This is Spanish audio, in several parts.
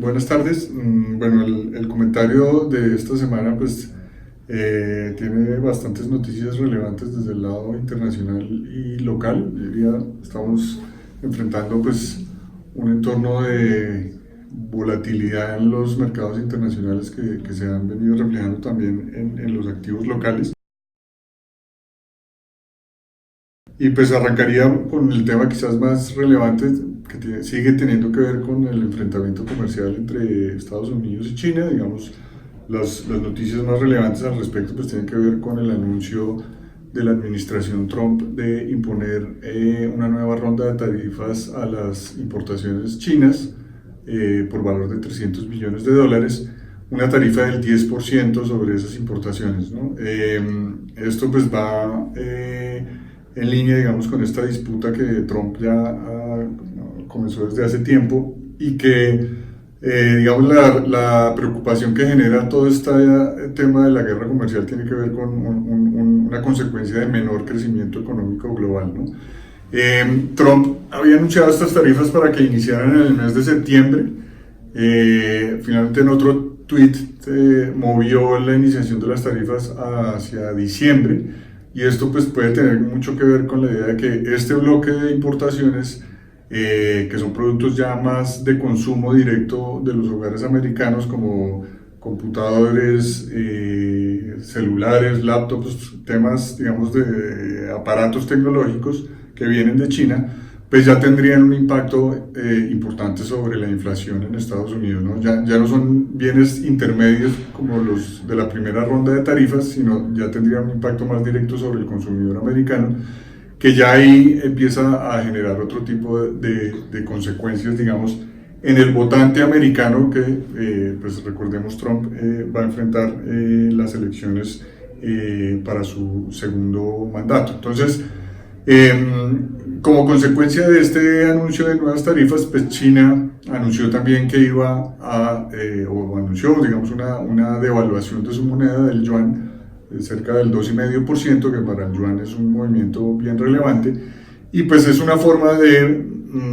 Buenas tardes. Bueno, el comentario de esta semana pues tiene bastantes noticias relevantes desde el lado internacional y local. Hoy día estamos enfrentando pues un entorno de volatilidad en los mercados internacionales que se han venido reflejando también en los activos locales. Y pues arrancaría con el tema quizás más relevante que sigue teniendo que ver con el enfrentamiento comercial entre Estados Unidos y China. Digamos, las noticias más relevantes al respecto pues tienen que ver con el anuncio de la administración Trump de imponer una nueva ronda de tarifas a las importaciones chinas por valor de 300 billones de dólares, una tarifa del 10% sobre esas importaciones, ¿no? Esto pues va en línea, digamos, con esta disputa que Trump ya comenzó desde hace tiempo y que, digamos, la preocupación que genera todo este tema de la guerra comercial tiene que ver con una consecuencia de menor crecimiento económico global, ¿no? Trump había anunciado estas tarifas para que iniciaran en el mes de septiembre. Finalmente en otro tuit movió la iniciación de las tarifas hacia diciembre. Y esto pues puede tener mucho que ver con la idea de que este bloque de importaciones, que son productos ya más de consumo directo de los hogares americanos, como computadores, celulares, laptops, temas, digamos, de aparatos tecnológicos que vienen de China, pues ya tendrían un impacto importante sobre la inflación en Estados Unidos, ¿no? Ya no son bienes intermedios como los de la primera ronda de tarifas, sino ya tendrían un impacto más directo sobre el consumidor americano, que ya ahí empieza a generar otro tipo de consecuencias, digamos, en el votante americano que, pues recordemos, Trump va a enfrentar las elecciones para su segundo mandato. Entonces, como consecuencia de este anuncio de nuevas tarifas, pues China anunció también que iba a, o anunció, digamos, una devaluación de su moneda, del yuan, de cerca del 2,5%, que para el yuan es un movimiento bien relevante, y pues es una forma de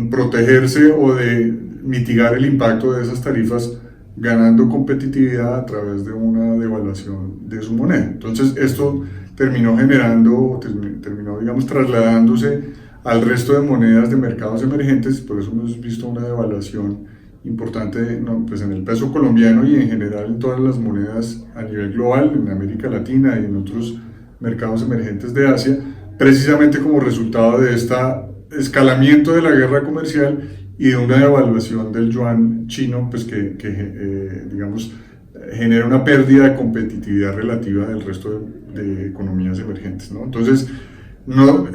protegerse o de mitigar el impacto de esas tarifas, ganando competitividad a través de una devaluación de su moneda. Entonces esto terminó generando, terminó, digamos, trasladándose al resto de monedas de mercados emergentes. Por eso hemos visto una devaluación importante, ¿no?, pues en el peso colombiano y en general en todas las monedas a nivel global, en América Latina y en otros mercados emergentes de Asia, precisamente como resultado de este escalamiento de la guerra comercial y de una devaluación del yuan chino, pues que digamos, genera una pérdida de competitividad relativa del resto de economías emergentes, ¿no? Entonces,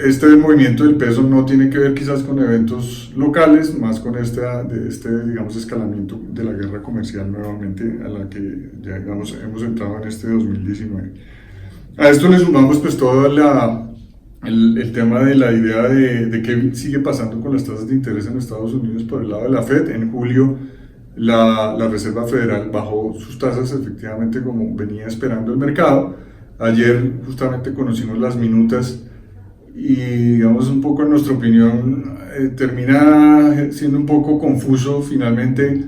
este movimiento del peso no tiene que ver quizás con eventos locales, más con digamos, escalamiento de la guerra comercial nuevamente a la que ya, digamos, hemos entrado en este 2019. A esto le sumamos pues todo el tema de la idea de qué sigue pasando con las tasas de interés en Estados Unidos por el lado de la Fed. En julio la Reserva Federal bajó sus tasas efectivamente como venía esperando el mercado. Ayer justamente conocimos las minutas y, digamos, un poco en nuestra opinión termina siendo un poco confuso finalmente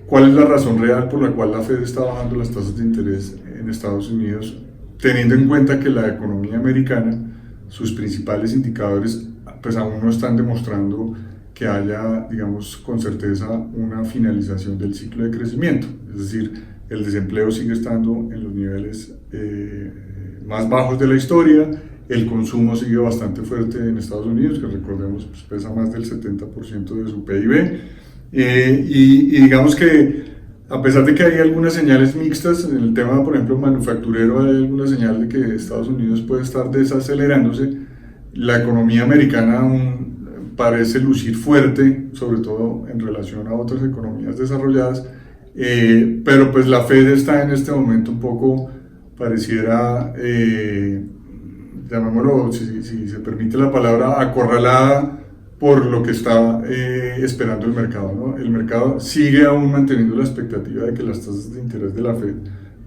cuál es la razón real por la cual la Fed está bajando las tasas de interés en Estados Unidos, teniendo en cuenta que la economía americana, sus principales indicadores, pues aún no están demostrando que haya, digamos, con certeza una finalización del ciclo de crecimiento. Es decir, el desempleo sigue estando en los niveles más bajos de la historia, el consumo sigue bastante fuerte en Estados Unidos, que recordemos pues pesa más del 70% de su PIB, y digamos que a pesar de que hay algunas señales mixtas en el tema, por ejemplo, manufacturero, hay alguna señal de que Estados Unidos puede estar desacelerándose, la economía americana aún parece lucir fuerte, sobre todo en relación a otras economías desarrolladas, pero pues la Fed está en este momento un poco, pareciera, llamémoslo, si se permite la palabra, acorralada por lo que está esperando el mercado, ¿no? El mercado sigue aún manteniendo la expectativa de que las tasas de interés de la Fed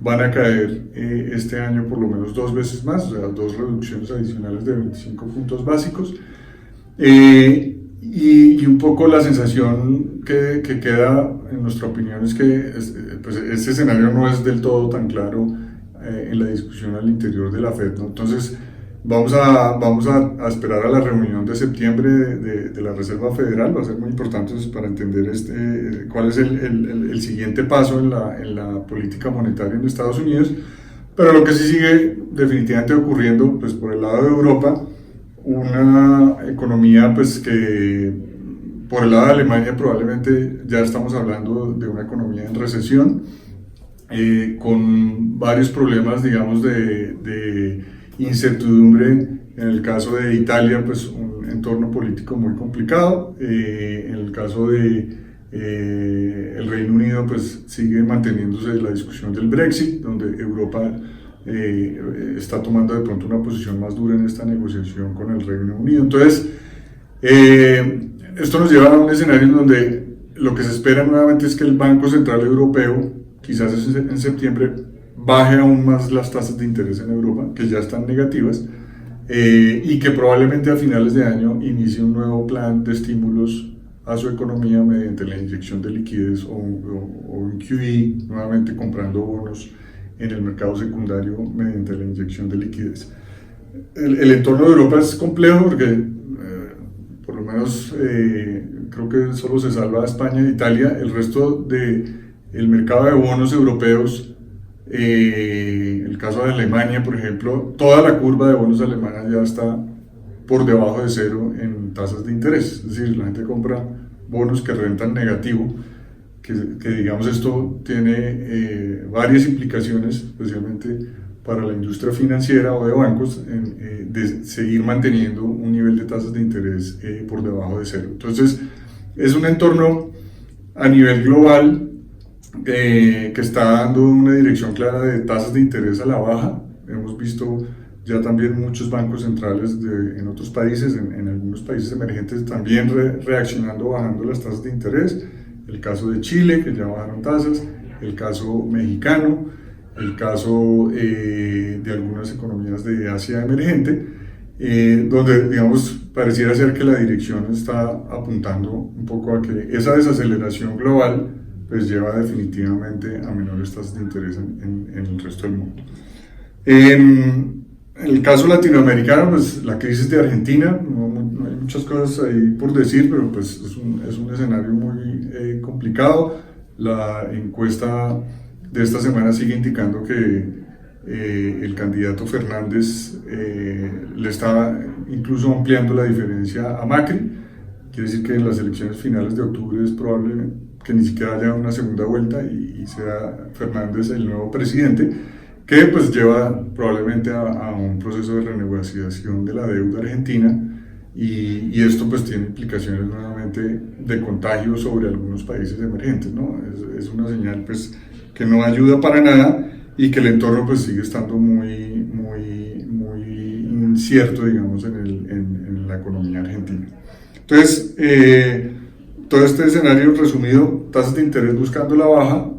van a caer este año por lo menos 2 veces más, o sea, 2 reducciones adicionales de 25 puntos básicos. y un poco la sensación que queda, en nuestra opinión, es que pues este escenario no es del todo tan claro en la discusión al interior de la Fed, ¿no? Entonces, vamos a esperar a la reunión de septiembre de la Reserva Federal. Va a ser muy importante para entender cuál es el siguiente paso en la política monetaria en Estados Unidos. Pero lo que sí sigue definitivamente ocurriendo, pues por el lado de Europa, una economía pues que por el lado de Alemania probablemente ya estamos hablando de una economía en recesión, con varios problemas, digamos, de incertidumbre. En el caso de Italia, pues un entorno político muy complicado. En el caso de el Reino Unido, pues sigue manteniéndose la discusión del Brexit, donde Europa está tomando de pronto una posición más dura en esta negociación con el Reino Unido. Entonces, esto nos lleva a un escenario en donde lo que se espera nuevamente es que el Banco Central Europeo, quizás en septiembre, baje aún más las tasas de interés en Europa, que ya están negativas, y que probablemente a finales de año inicie un nuevo plan de estímulos a su economía mediante la inyección de liquidez o un QE, nuevamente comprando bonos en el mercado secundario mediante la inyección de liquidez. El entorno de Europa es complejo porque por lo menos creo que solo se salva España e Italia. El resto del mercado de bonos europeos, el caso de Alemania, por ejemplo, toda la curva de bonos alemanas ya está por debajo de cero en tasas de interés. Es decir, la gente compra bonos que rentan negativo, que digamos esto tiene varias implicaciones, especialmente para la industria financiera o de bancos, de seguir manteniendo un nivel de tasas de interés por debajo de cero. Entonces, es un entorno a nivel global que está dando una dirección clara de tasas de interés a la baja. Hemos visto ya también muchos bancos centrales en otros países, en algunos países emergentes, también reaccionando, bajando las tasas de interés. El caso de Chile, que ya bajaron tasas, el caso mexicano, el caso de algunas economías de Asia emergente, donde, digamos, pareciera ser que la dirección está apuntando un poco a que esa desaceleración global pues lleva definitivamente a menores tasas de interés en el resto del mundo. En el caso latinoamericano, pues la crisis de Argentina, no hay muchas cosas ahí por decir, pero pues es un escenario muy complicado. La encuesta de esta semana sigue indicando que el candidato Fernández le está incluso ampliando la diferencia a Macri. Quiere decir que en las elecciones finales de octubre es probable que ni siquiera haya una segunda vuelta y sea Fernández el nuevo presidente, que pues lleva probablemente a un proceso de renegociación de la deuda argentina, y esto pues tiene implicaciones nuevamente de contagio sobre algunos países emergentes, ¿no? Es una señal pues que no ayuda para nada y que el entorno pues sigue estando muy incierto, digamos, en la economía argentina. Entonces, todo este escenario resumido: tasas de interés buscando la baja,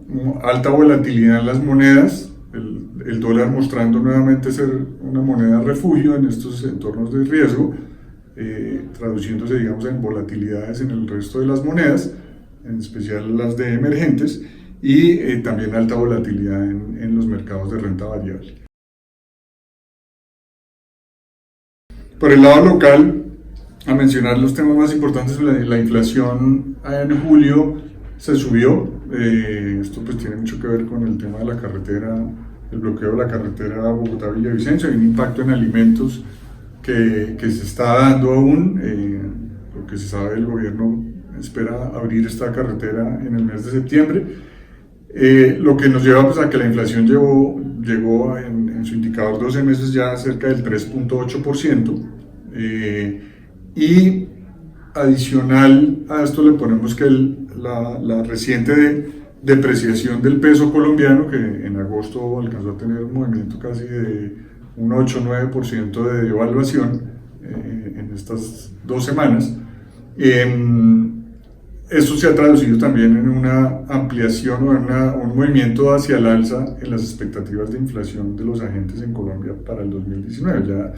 alta volatilidad en las monedas, el dólar mostrando nuevamente ser una moneda refugio en estos entornos de riesgo, traduciéndose, digamos, en volatilidades en el resto de las monedas, en especial las de emergentes, y también alta volatilidad en los mercados de renta variable. Por el lado local, a mencionar los temas más importantes, la inflación en julio se subió. Esto pues tiene mucho que ver con el tema de la carretera, el bloqueo de la carretera Bogotá-Villavicencio. Hay un impacto en alimentos que se está dando aún. Lo que se sabe, el gobierno espera abrir esta carretera en el mes de septiembre. Lo que nos lleva pues a que la inflación llegó en su indicador 12 meses ya cerca del 3.8%. Y adicional a esto le ponemos que la reciente depreciación del peso colombiano, que en agosto alcanzó a tener un movimiento casi de un 8-9% de devaluación en estas 2 semanas, Esto se ha traducido también en una ampliación o en un movimiento hacia el alza en las expectativas de inflación de los agentes en Colombia para el 2019. Ya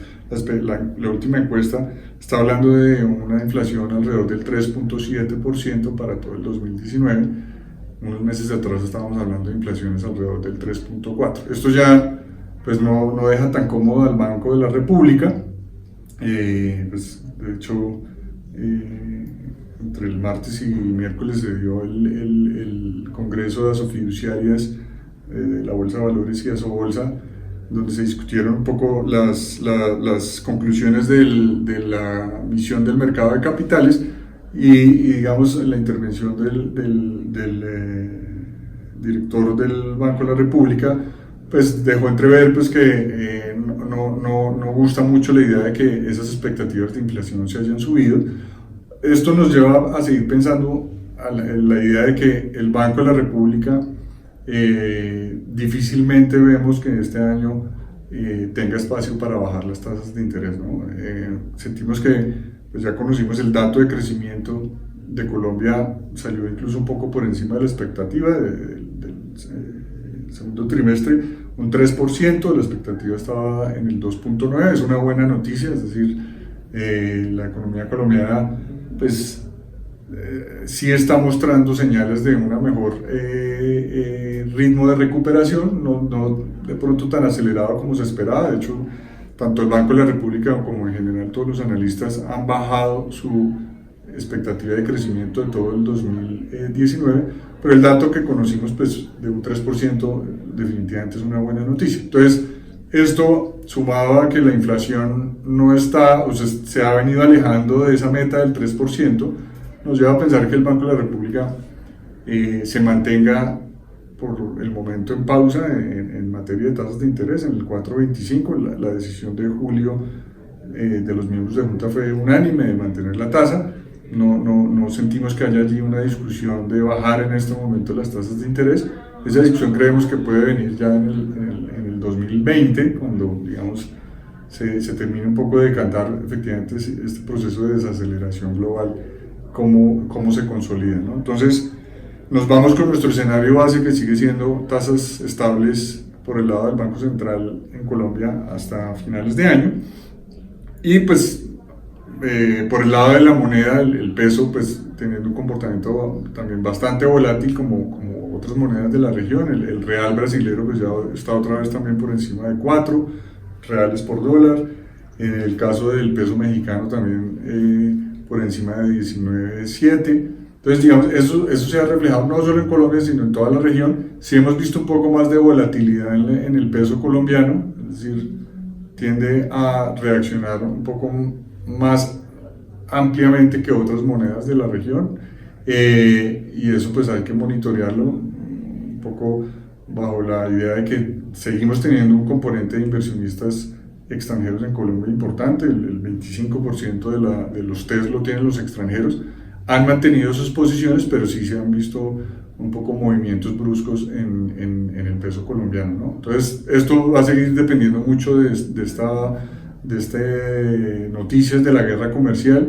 la última encuesta está hablando de una inflación alrededor del 3.7% para todo el 2019. Unos meses atrás estábamos hablando de inflaciones alrededor del 3.4%. Esto ya pues no deja tan cómodo al Banco de la República. Pues, de hecho, entre el martes y miércoles se dio el Congreso de Asofiduciarias de la Bolsa de Valores y Asobolsa, donde se discutieron un poco las conclusiones de la misión del mercado de capitales y digamos la intervención del director del Banco de la República pues dejó entrever pues que no gusta mucho la idea de que esas expectativas de inflación se hayan subido. Esto nos lleva a seguir pensando en la idea de que el Banco de la República difícilmente vemos que este año tenga espacio para bajar las tasas de interés, ¿no? Sentimos que pues ya conocimos el dato de crecimiento de Colombia, salió incluso un poco por encima de la expectativa del segundo trimestre, un 3%, la expectativa estaba en el 2.9%, es una buena noticia, es decir, la economía colombiana pues sí está mostrando señales de un mejor ritmo de recuperación, no de pronto tan acelerado como se esperaba. De hecho, tanto el Banco de la República como en general todos los analistas han bajado su expectativa de crecimiento de todo el 2019, pero el dato que conocimos pues, de un 3% definitivamente es una buena noticia. Entonces, esto sumado a que la inflación no está, o sea, se ha venido alejando de esa meta del 3%, nos lleva a pensar que el Banco de la República se mantenga por el momento en pausa en materia de tasas de interés en el 4.25. La decisión de julio de los miembros de Junta fue unánime de mantener la tasa. No sentimos que haya allí una discusión de bajar en este momento las tasas de interés. Esa discusión creemos que puede venir ya en el 2020, cuando digamos se termine un poco de decantar efectivamente este proceso de desaceleración global, cómo se consolida, ¿no? Entonces nos vamos con nuestro escenario base, que sigue siendo tasas estables por el lado del Banco Central en Colombia hasta finales de año, y pues por el lado de la moneda, el peso pues teniendo un comportamiento también bastante volátil como otras monedas de la región. El real brasilero pues ya está otra vez también por encima de 4 reales por dólar. En el caso del peso mexicano también por encima de 19.7. Entonces, digamos, eso se ha reflejado no solo en Colombia, sino en toda la región. Sí hemos visto un poco más de volatilidad en el peso colombiano, es decir, tiende a reaccionar un poco más ampliamente que otras monedas de la región, y eso pues hay que monitorearlo un poco bajo la idea de que seguimos teniendo un componente de inversionistas extranjeros en Colombia importante. El 25% de los TES lo tienen los extranjeros. Han mantenido sus posiciones, pero sí se han visto un poco movimientos bruscos en el peso colombiano, ¿no? Entonces, esto va a seguir dependiendo mucho de noticias de la guerra comercial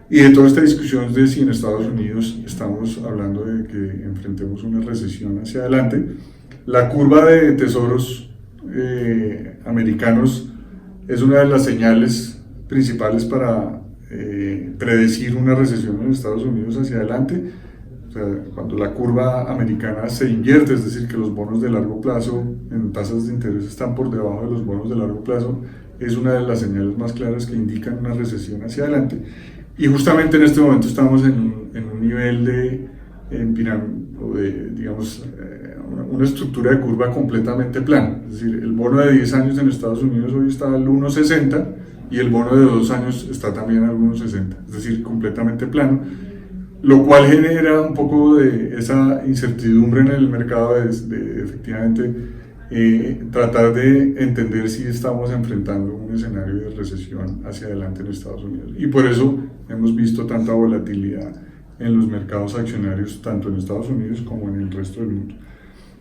y de toda esta discusión de si en Estados Unidos estamos hablando de que enfrentemos una recesión hacia adelante. La curva de tesoros americanos es una de las señales principales para predecir una recesión en Estados Unidos hacia adelante. O sea, cuando la curva americana se invierte, es decir, que los bonos de largo plazo en tasas de interés están por debajo de los bonos de largo plazo, es una de las señales más claras que indican una recesión hacia adelante. Y justamente en este momento estamos en un nivel de digamos, una estructura de curva completamente plana. Es decir, el bono de 10 años en Estados Unidos hoy está al 1.60 y el bono de 2 años está también al 1.60, es decir, completamente plano, lo cual genera un poco de esa incertidumbre en el mercado de efectivamente tratar de entender si estamos enfrentando un escenario de recesión hacia adelante en Estados Unidos. Y por eso hemos visto tanta volatilidad en los mercados accionarios, tanto en Estados Unidos como en el resto del mundo.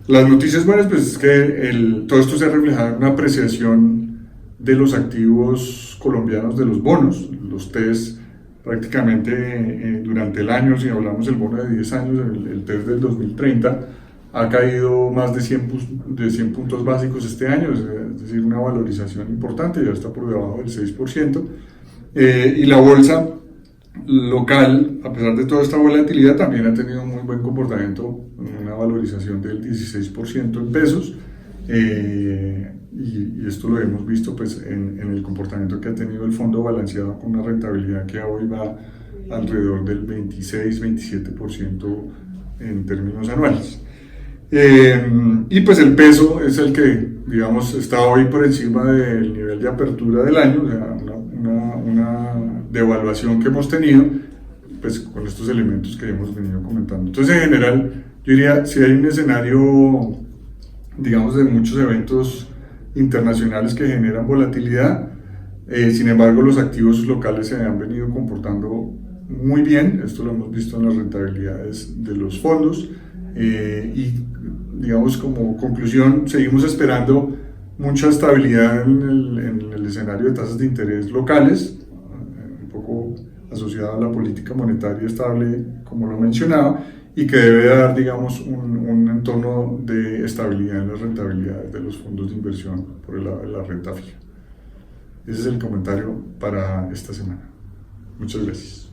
Las noticias buenas pues es que todo esto se ha reflejado en una apreciación de los activos colombianos, de los bonos. Los TES prácticamente durante el año, si hablamos del bono de 10 años, el TES del 2030, ha caído más de 100 puntos básicos este año, es decir, una valorización importante, ya está por debajo del 6%. Y la bolsa local, a pesar de toda esta volatilidad, también ha tenido un muy buen comportamiento, una valorización del 16% en pesos, y esto lo hemos visto pues, en el comportamiento que ha tenido el fondo balanceado con una rentabilidad que hoy va alrededor del 26-27% en términos anuales. Y pues el peso es el que, digamos, está hoy por encima del nivel de apertura del año, o sea, una devaluación que hemos tenido, pues con estos elementos que hemos venido comentando. Entonces, en general, yo diría, si hay un escenario, digamos, de muchos eventos internacionales que generan volatilidad, sin embargo, los activos locales se han venido comportando muy bien, esto lo hemos visto en las rentabilidades de los fondos, y digamos como conclusión, seguimos esperando mucha estabilidad en el escenario de tasas de interés locales, un poco asociado a la política monetaria estable, como lo mencionaba, y que debe dar, digamos, un entorno de estabilidad en las rentabilidades de los fondos de inversión por el lado de la renta fija. Ese es el comentario para esta semana. Muchas gracias.